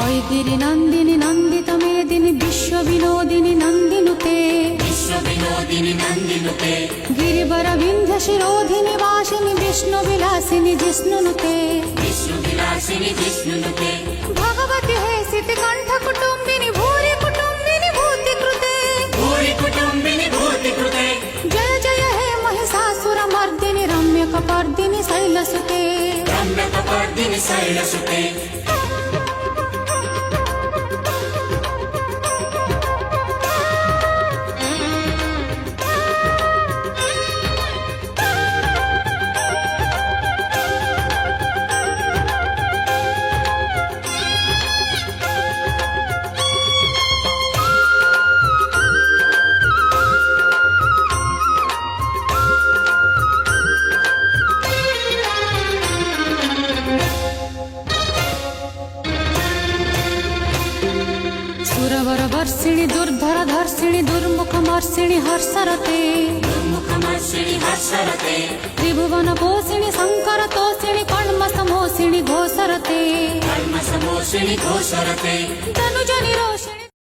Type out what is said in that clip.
वैगिरि नंदिनि नंदित मेदिनि विश्व विनोदिनि नंदिनुते गिरिवर विंध्य शिरोधिनि वासिनि विष्णु विलासिनि जिष्णुनुते भगवति हे सिति कंठ कुटुंबिनि भूरि कुटुंबिनि भूति कृते जय जय हे महिषासुर मर्दिनि रम्य कपर्दिनि शैलसुते सुरवर वर्षिणि दुर्धर धर्षिणि दुर्मुख मर्षिणि हर्षरते त्रिभुवन पोषिणि शंकर तोषिणि कण्मसमोषिणि घोषरते तनुजनि रोषिणि